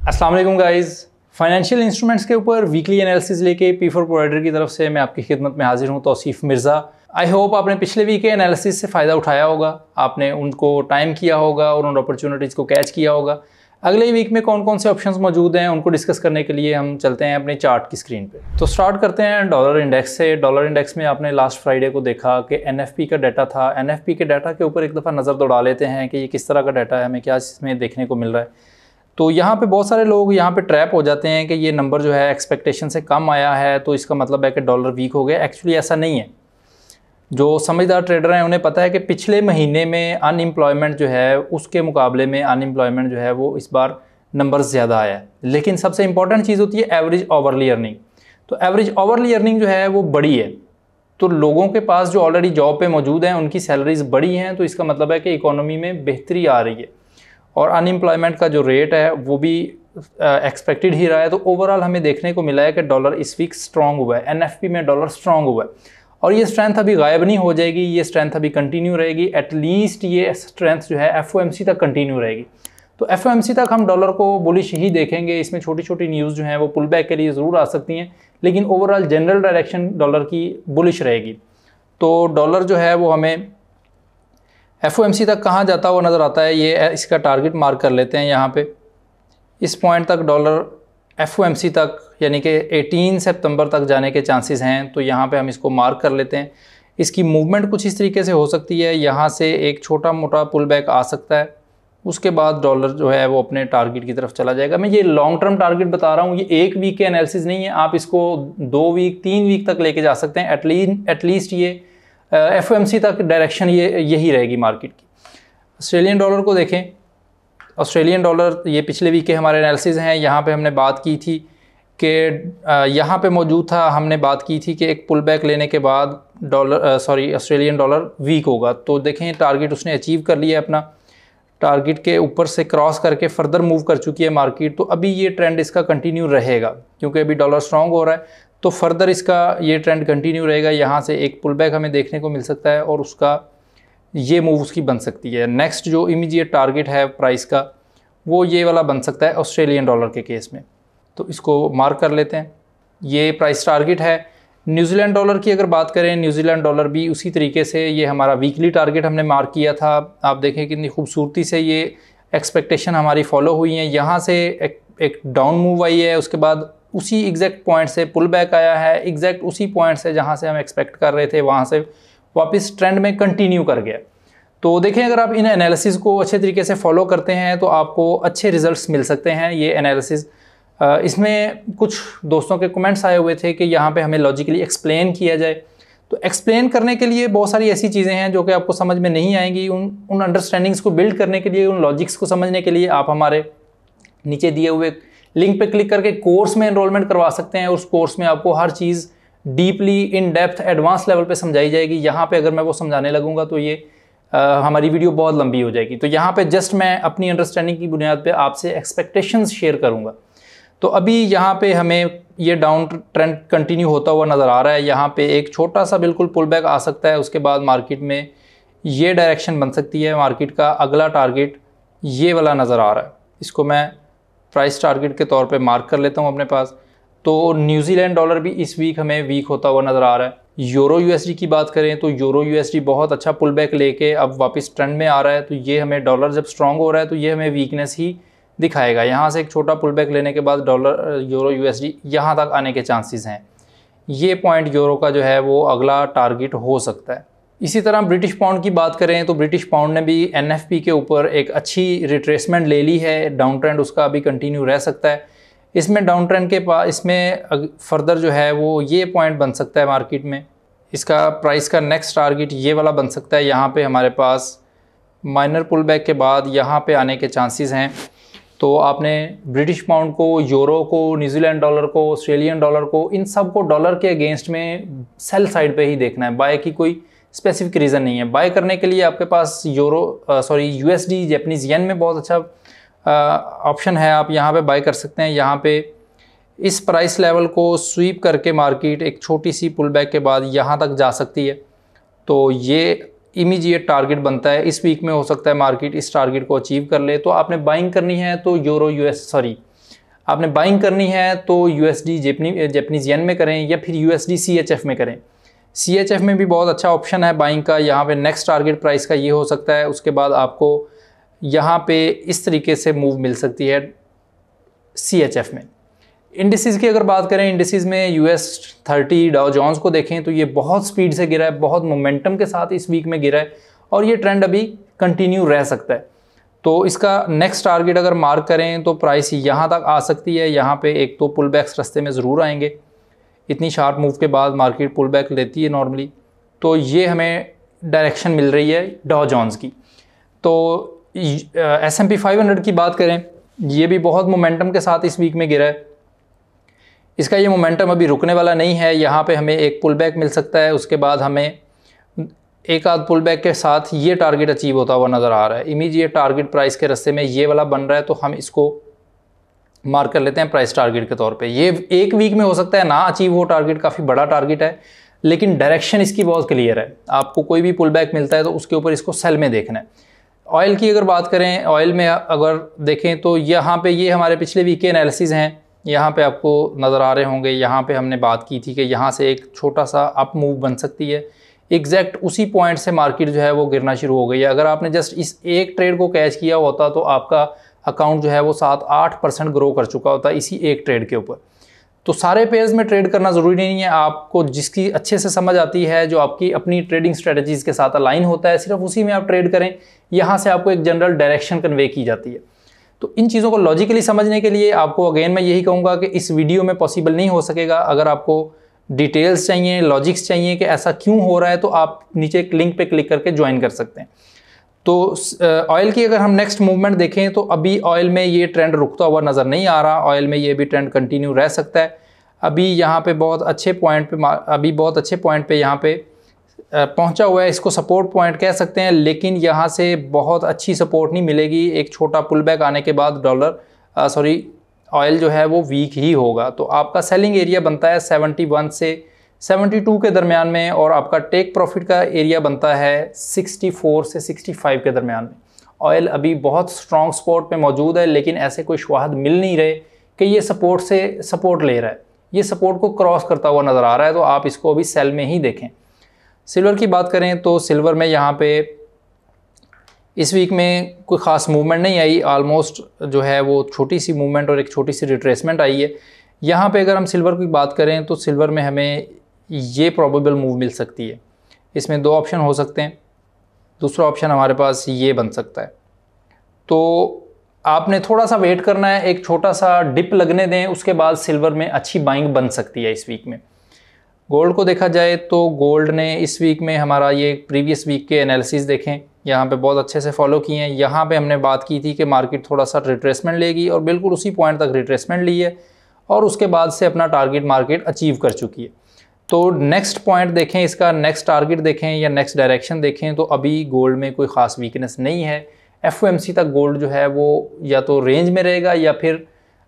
अस्सलाम वालेकुम guys, financial instruments के ऊपर वीकली एनालिसिस लेके P4 प्रोवाइडर की तरफ से मैं आपकी खिदमत में हाजिर हूँ तौसीफ मिर्ज़ा। आई होप आपने पिछले वीक के एनालिसिस से फ़ायदा उठाया होगा, आपने उनको टाइम किया होगा और उन अपॉर्चुनिटीज़ को कैच किया होगा। अगले वीक में कौन कौन से ऑप्शंस मौजूद हैं उनको डिस्कस करने के लिए हम चलते हैं अपने चार्ट की स्क्रीन पे। तो स्टार्ट करते हैं डॉलर इंडेक्स से। डॉलर इंडेक्स में आपने लास्ट फ्राइडे को देखा कि NFP का डाटा था। NFP के डाटा के ऊपर एक दफ़ा नज़र दौड़ा लेते हैं कि ये किस तरह का डाटा है, हमें क्या इसमें देखने को मिल रहा है। तो यहाँ पे बहुत सारे लोग यहाँ पे ट्रैप हो जाते हैं कि ये नंबर जो है एक्सपेक्टेशन से कम आया है तो इसका मतलब है कि डॉलर वीक हो गया। एक्चुअली ऐसा नहीं है। जो समझदार ट्रेडर हैं उन्हें पता है कि पिछले महीने में अनएम्प्लॉयमेंट जो है उसके मुकाबले में अनएम्प्लॉयमेंट जो है वो इस बार नंबर ज़्यादा आया है। लेकिन सबसे इंपॉर्टेंट चीज़ होती है एवरेज ओवरली अर्निंग। तो एवरेज ओवरली अर्निंग जो है वो बड़ी है। तो लोगों के पास जो ऑलरेडी जॉब पे मौजूद हैं उनकी सैलरीज बड़ी हैं, तो इसका मतलब है कि इकोनॉमी में बेहतरी आ रही है और अनएम्प्लॉयमेंट का जो रेट है वो भी एक्सपेक्टेड ही रहा है। तो ओवरऑल हमें देखने को मिला है कि डॉलर इस वीक स्ट्रॉन्ग हुआ है। NFP में डॉलर स्ट्रॉन्ग हुआ है और ये स्ट्रेंथ अभी गायब नहीं हो जाएगी, ये स्ट्रेंथ अभी कंटिन्यू रहेगी। एटलीस्ट ये स्ट्रेंथ जो है FOMC तक कंटिन्यू रहेगी। तो FOMC तक हम डॉलर को बुलिश ही देखेंगे। इसमें छोटी छोटी न्यूज़ जो हैं वो पुल बैक के लिए ज़रूर आ सकती हैं, लेकिन ओवरऑल जनरल डायरेक्शन डॉलर की बुलिश रहेगी। तो डॉलर जो है वो हमें FOMC तक कहाँ जाता हुआ नज़र आता है, ये इसका टारगेट मार्क कर लेते हैं। यहाँ पे इस पॉइंट तक डॉलर FOMC तक यानी कि 18 सितंबर तक जाने के चांसेस हैं, तो यहाँ पे हम इसको मार्क कर लेते हैं। इसकी मूवमेंट कुछ इस तरीके से हो सकती है, यहाँ से एक छोटा मोटा पुल बैक आ सकता है, उसके बाद डॉलर जो है वो अपने टारगेट की तरफ चला जाएगा। मैं ये लॉन्ग टर्म टारगेट बता रहा हूँ, ये एक वीक के एनालिसिस नहीं है। आप इसको 2 वीक 3 वीक तक लेके जा सकते हैं। एटलीस्ट ये FOMC तक डायरेक्शन यही रहेगी मार्केट की। ऑस्ट्रेलियन डॉलर को देखें। ऑस्ट्रेलियन डॉलर ये पिछले वीक के हमारे एनालिसिस हैं। यहाँ पे हमने बात की थी कि यहाँ पे मौजूद था, हमने बात की थी कि एक पुल बैक लेने के बाद ऑस्ट्रेलियन डॉलर वीक होगा। तो देखें टारगेट उसने अचीव कर लिया है, अपना टारगेट के ऊपर से क्रॉस करके फर्दर मूव कर चुकी है मार्केट। तो अभी ये ट्रेंड इसका कंटिन्यू रहेगा क्योंकि अभी डॉलर स्ट्रॉन्ग हो रहा है, तो फर्दर इसका ये ट्रेंड कंटिन्यू रहेगा। यहाँ से एक पुल बैक हमें देखने को मिल सकता है और उसका ये मूव उसकी बन सकती है। नेक्स्ट जो इमीडिएट टारगेट है प्राइस का वो ये वाला बन सकता है ऑस्ट्रेलियन डॉलर के केस में, तो इसको मार्क कर लेते हैं। ये प्राइस टारगेट है। न्यूजीलैंड डॉलर की अगर बात करें, न्यूजीलैंड डॉलर भी उसी तरीके से, ये हमारा वीकली टारगेट हमने मार्क किया था। आप देखें कितनी खूबसूरती से ये एक्सपेक्टेशन हमारी फॉलो हुई है। यहाँ से एक डाउन मूव आई है, उसके बाद उसी एग्जैक्ट पॉइंट से पुल बैक आया है, एग्जैक्ट उसी पॉइंट से जहाँ से हम एक्सपेक्ट कर रहे थे वहाँ से वापस ट्रेंड में कंटिन्यू कर गया। तो देखें अगर आप इन एनालिसिस को अच्छे तरीके से फॉलो करते हैं तो आपको अच्छे रिजल्ट्स मिल सकते हैं। ये एनालिसिस इसमें कुछ दोस्तों के कमेंट्स आए हुए थे कि यहाँ पे हमें लॉजिकली एक्सप्लेन किया जाए। तो एक्सप्लेन करने के लिए बहुत सारी ऐसी चीज़ें हैं जो कि आपको समझ में नहीं आएंगी। उन अंडरस्टैंडिंग्स को बिल्ड करने के लिए, उन लॉजिक्स को समझने के लिए आप हमारे नीचे दिए हुए लिंक पे क्लिक करके कोर्स में एनरोलमेंट करवा सकते हैं। उस कोर्स में आपको हर चीज़ deeply in depth advance level पे समझाई जाएगी। यहाँ पे अगर मैं वो समझाने लगूंगा तो ये हमारी वीडियो बहुत लंबी हो जाएगी। तो यहाँ पे जस्ट मैं अपनी अंडरस्टैंडिंग की बुनियाद पे आपसे एक्सपेक्टेशंस शेयर करूँगा। तो अभी यहाँ पे हमें ये डाउन ट्रेंड कंटिन्यू होता हुआ नज़र आ रहा है। यहाँ पे एक छोटा सा बिल्कुल पुल बैक आ सकता है, उसके बाद मार्केट में ये डायरेक्शन बन सकती है। मार्केट का अगला टारगेट ये वाला नज़र आ रहा है, इसको मैं प्राइस टारगेट के तौर पे मार्क कर लेता हूँ अपने पास। तो न्यूजीलैंड डॉलर भी इस वीक हमें वीक होता हुआ नज़र आ रहा है। यूरो USD की बात करें तो यूरो USD बहुत अच्छा पुल बैक लेके अब वापस ट्रेंड में आ रहा है। तो ये हमें डॉलर जब स्ट्रॉन्ग हो रहा है तो ये हमें वीकनेस ही दिखाएगा। यहाँ से एक छोटा पुल बैक लेने के बाद डॉलर यूरो USD यहाँ तक आने के चांसेस हैं। ये पॉइंट यूरो का जो है वो अगला टारगेट हो सकता है। इसी तरह ब्रिटिश पाउंड की बात करें तो ब्रिटिश पाउंड ने भी NFP के ऊपर एक अच्छी रिट्रेसमेंट ले ली है। डाउन ट्रेंड उसका अभी कंटिन्यू रह सकता है। इसमें डाउन ट्रेंड के पास इसमें फर्दर जो है वो ये पॉइंट बन सकता है मार्केट में। इसका प्राइस का नेक्स्ट टारगेट ये वाला बन सकता है। यहाँ पे हमारे पास माइनर पुल बैक के बाद यहाँ पे आने के चांसेस हैं। तो आपने ब्रिटिश पाउंड को, यूरो को, न्यूजीलैंड डॉलर को, ऑस्ट्रेलियन डॉलर को, इन सब को डॉलर के अगेंस्ट में सेल साइड पे ही देखना है। बाय की कोई स्पेसिफिक रीज़न नहीं है। बाय करने के लिए आपके पास USD जैपनीज़ येन में बहुत अच्छा ऑप्शन है। आप यहाँ पे बाय कर सकते हैं। यहाँ पे इस प्राइस लेवल को स्वीप करके मार्केट एक छोटी सी पुल बैक के बाद यहाँ तक जा सकती है। तो ये इमीडिएट टारगेट बनता है। इस वीक में हो सकता है मार्केट इस टारगेट को अचीव कर ले। तो आपने बाइंग करनी है तो आपने बाइंग करनी है तो USD जापानीज येन में करें या फिर USD CHF में करें। CHF में भी बहुत अच्छा ऑप्शन है बाइंग का। यहाँ पे नेक्स्ट टारगेट प्राइस का ये हो सकता है। उसके बाद आपको यहाँ पे इस तरीके से मूव मिल सकती है CHF में। इंडिसेस की अगर बात करें, इंडिसेस में US 30 डाउ जोन्स को देखें तो ये बहुत स्पीड से गिरा है, बहुत मोमेंटम के साथ इस वीक में गिरा है और ये ट्रेंड अभी कंटिन्यू रह सकता है। तो इसका नेक्स्ट टारगेट अगर मार्क करें तो प्राइस यहाँ तक आ सकती है। यहाँ पे एक तो पुल बैक्स रास्ते में ज़रूर आएंगे। इतनी शार्प मूव के बाद मार्केट पुल बैक लेती है नॉर्मली, तो ये हमें डायरेक्शन मिल रही है डाउ जोन्स की। तो S&P 500 की बात करें, ये भी बहुत मोमेंटम के साथ इस वीक में गिरा है। इसका ये मोमेंटम अभी रुकने वाला नहीं है। यहाँ पे हमें एक पुल बैक मिल सकता है, उसके बाद हमें एक आध पुल बैक के साथ ये टारगेट अचीव होता हुआ नज़र आ रहा है। इमीडिएट टारगेट प्राइस के रास्ते में ये वाला बन रहा है, तो हम इसको मार्क कर लेते हैं प्राइस टारगेट के तौर पे। ये एक वीक में हो सकता है ना अचीव हो टारगेट, काफ़ी बड़ा टारगेट है, लेकिन डायरेक्शन इसकी बहुत क्लियर है। आपको कोई भी पुल बैक मिलता है तो उसके ऊपर इसको सेल में देखना है। ऑयल की अगर बात करें, ऑयल में अगर देखें तो यहाँ पे ये हमारे पिछले वीक के एनालिसिस हैं। यहाँ पे आपको नज़र आ रहे होंगे, यहाँ पे हमने बात की थी कि यहाँ से एक छोटा सा अप मूव बन सकती है। एग्जैक्ट उसी पॉइंट से मार्केट जो है वो गिरना शुरू हो गई है। अगर आपने जस्ट इस एक ट्रेड को कैच किया होता तो आपका अकाउंट जो है वो 7-8% ग्रो कर चुका होता इसी एक ट्रेड के ऊपर। तो सारे पेयर्स में ट्रेड करना ज़रूरी नहीं है। आपको जिसकी अच्छे से समझ आती है, जो आपकी अपनी ट्रेडिंग स्ट्रेटजीज़ के साथ अलाइन होता है, सिर्फ उसी में आप ट्रेड करें। यहाँ से आपको एक जनरल डायरेक्शन कन्वे की जाती है। तो इन चीज़ों को लॉजिकली समझने के लिए आपको अगेन मैं यही कहूँगा कि इस वीडियो में पॉसिबल नहीं हो सकेगा। अगर आपको डिटेल्स चाहिए, लॉजिक्स चाहिए कि ऐसा क्यों हो रहा है, तो आप नीचे एक लिंक पे क्लिक करके ज्वाइन कर सकते हैं। तो ऑयल की अगर हम नेक्स्ट मूवमेंट देखें तो अभी ऑयल में ये ट्रेंड रुकता हुआ नज़र नहीं आ रहा। ऑयल में ये भी ट्रेंड कंटिन्यू रह सकता है। अभी यहाँ पे बहुत अच्छे पॉइंट पे यहाँ पे पहुंचा हुआ है। इसको सपोर्ट पॉइंट कह सकते हैं, लेकिन यहाँ से बहुत अच्छी सपोर्ट नहीं मिलेगी। एक छोटा पुल बैक आने के बाद ऑयल जो है वो वीक ही होगा। तो आपका सेलिंग एरिया बनता है 71 से 72 के दरमियान में, और आपका टेक प्रॉफिट का एरिया बनता है 64 से 65 के दरमियान में। ऑयल अभी बहुत स्ट्रॉन्ग सपोर्ट पे मौजूद है, लेकिन ऐसे कोई शवाहद मिल नहीं रहे कि ये सपोर्ट से सपोर्ट ले रहा है। ये सपोर्ट को क्रॉस करता हुआ नज़र आ रहा है, तो आप इसको अभी सेल में ही देखें। सिल्वर की बात करें तो सिल्वर में यहाँ पे इस वीक में कोई ख़ास मूवमेंट नहीं आई। ऑलमोस्ट जो है वो छोटी सी मूवमेंट और एक छोटी सी रिट्रेसमेंट आई है। यहाँ पे अगर हम सिल्वर की बात करें तो सिल्वर में हमें ये प्रोबेबल मूव मिल सकती है। इसमें दो ऑप्शन हो सकते हैं। दूसरा ऑप्शन हमारे पास ये बन सकता है। तो आपने थोड़ा सा वेट करना है, एक छोटा सा डिप लगने दें, उसके बाद सिल्वर में अच्छी बाइंग बन सकती है इस वीक में। गोल्ड को देखा जाए तो गोल्ड ने इस वीक में हमारा ये प्रीवियस वीक के एनालिसिस देखें, यहाँ पे बहुत अच्छे से फॉलो किए हैं। यहाँ पे हमने बात की थी कि मार्केट थोड़ा सा रिट्रेसमेंट लेगी, और बिल्कुल उसी पॉइंट तक रिट्रेसमेंट ली है, और उसके बाद से अपना टारगेट मार्केट अचीव कर चुकी है। तो नेक्स्ट पॉइंट देखें, इसका नेक्स्ट टारगेट देखें या नेक्स्ट डायरेक्शन देखें, तो अभी गोल्ड में कोई ख़ास वीकनेस नहीं है। FOMC तक गोल्ड जो है वो या तो रेंज में रहेगा या फिर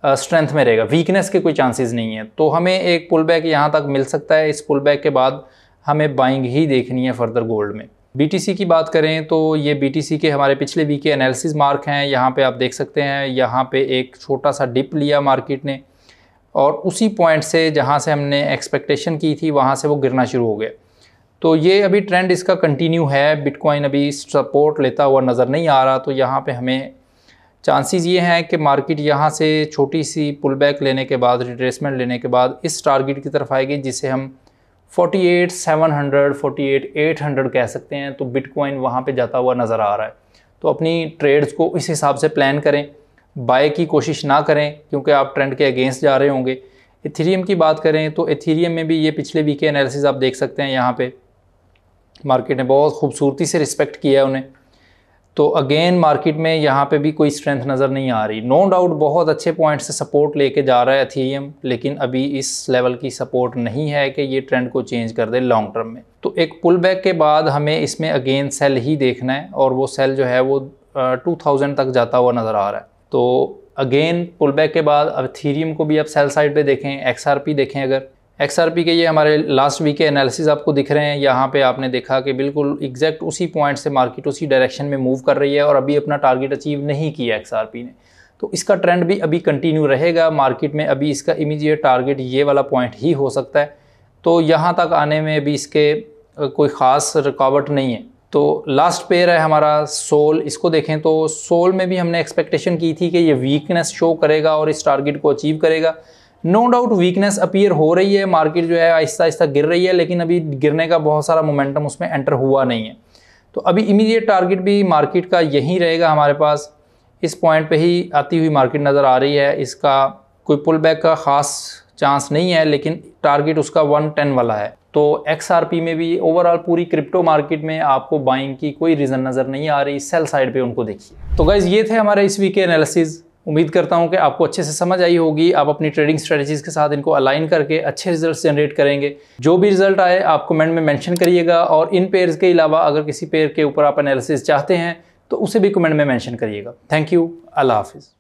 स्ट्रेंथ में रहेगा। वीकनेस के कोई चांसेस नहीं है। तो हमें एक पुल बैक यहाँ तक मिल सकता है। इस पुल बैक के बाद हमें बाइंग ही देखनी है फर्दर गोल्ड में। BTC की बात करें तो ये BTC के हमारे पिछले वीक के एनालिसिस मार्क हैं। यहाँ पे आप देख सकते हैं, यहाँ पे एक छोटा सा डिप लिया मार्केट ने, और उसी पॉइंट से जहाँ से हमने एक्सपेक्टेशन की थी वहाँ से वो गिरना शुरू हो गया। तो ये अभी ट्रेंड इसका कंटिन्यू है। बिटकॉइन अभी सपोर्ट लेता हुआ नज़र नहीं आ रहा। तो यहाँ पे हमें चांसेस ये हैं कि मार्केट यहाँ से छोटी सी पुल बैक लेने के बाद, रिट्रेसमेंट लेने के बाद इस टारगेट की तरफ आएगी, जिसे हम 48,700 48,800 कह सकते हैं। तो बिटकॉइन वहाँ पे जाता हुआ नज़र आ रहा है। तो अपनी ट्रेड्स को इस हिसाब से प्लान करें, बाय की कोशिश ना करें, क्योंकि आप ट्रेंड के अगेंस्ट जा रहे होंगे। इथेरियम की बात करें तो इथेरियम में भी ये पिछले वीक के एनालिसिस आप देख सकते हैं। यहाँ पे मार्केट ने बहुत खूबसूरती से रिस्पेक्ट किया उन्हें। तो अगेन मार्केट में यहाँ पे भी कोई स्ट्रेंथ नज़र नहीं आ रही। नो डाउट बहुत अच्छे पॉइंट से सपोर्ट लेके जा रहा है इथेरियम, लेकिन अभी इस लेवल की सपोर्ट नहीं है कि ये ट्रेंड को चेंज कर दे लॉन्ग टर्म में। तो एक पुल बैक के बाद हमें इसमें अगेन सेल ही देखना है, और वो सेल जो है वो 2000 तक जाता हुआ नज़र आ रहा है। तो अगेन पुल बैक के बाद अब इथेरियम को भी आप सेल साइड पे देखें। XRP देखें, अगर XRP के ये हमारे लास्ट वीक के एनालिसिस आपको दिख रहे हैं। यहाँ पे आपने देखा कि बिल्कुल एग्जैक्ट उसी पॉइंट से मार्केट उसी डायरेक्शन में मूव कर रही है, और अभी अपना टारगेट अचीव नहीं किया XRP ने। तो इसका ट्रेंड भी अभी कंटिन्यू रहेगा मार्केट में। अभी इसका इमीडिएट टारगेट ये वाला पॉइंट ही हो सकता है, तो यहाँ तक आने में अभी इसके कोई ख़ास रुकावट नहीं है। तो लास्ट पेयर है हमारा सोल। इसको देखें तो सोल में भी हमने एक्सपेक्टेशन की थी कि ये वीकनेस शो करेगा और इस टारगेट को अचीव करेगा। नो डाउट वीकनेस अपीयर हो रही है, मार्केट जो है आहिस्ता आहिस्ता गिर रही है, लेकिन अभी गिरने का बहुत सारा मोमेंटम उसमें एंटर हुआ नहीं है। तो अभी इमीडिएट टारगेट भी मार्केट का यहीं रहेगा हमारे पास, इस पॉइंट पे ही आती हुई मार्केट नज़र आ रही है। इसका कोई पुल बैक का ख़ास चांस नहीं है, लेकिन टारगेट उसका 110 वाला है। तो XRP में भी ओवरऑल पूरी क्रिप्टो मार्केट में आपको बाइंग की कोई रीज़न नज़र नहीं आ रही, सेल साइड पे उनको देखिए। तो गाइज़ ये थे हमारे इस वीक के एनालिसिस। उम्मीद करता हूँ कि आपको अच्छे से समझ आई होगी। आप अपनी ट्रेडिंग स्ट्रेटजीज़ के साथ इनको अलाइन करके अच्छे रिजल्ट्स जनरेट करेंगे। जो भी रिजल्ट आए आप कमेंट में मेंशन करिएगा, और इन पेयर्स के अलावा अगर किसी पेयर के ऊपर आप एनालिसिस चाहते हैं तो उसे भी कमेंट में मेंशन करिएगा। थैंक यू, अल्लाह हाफिज़।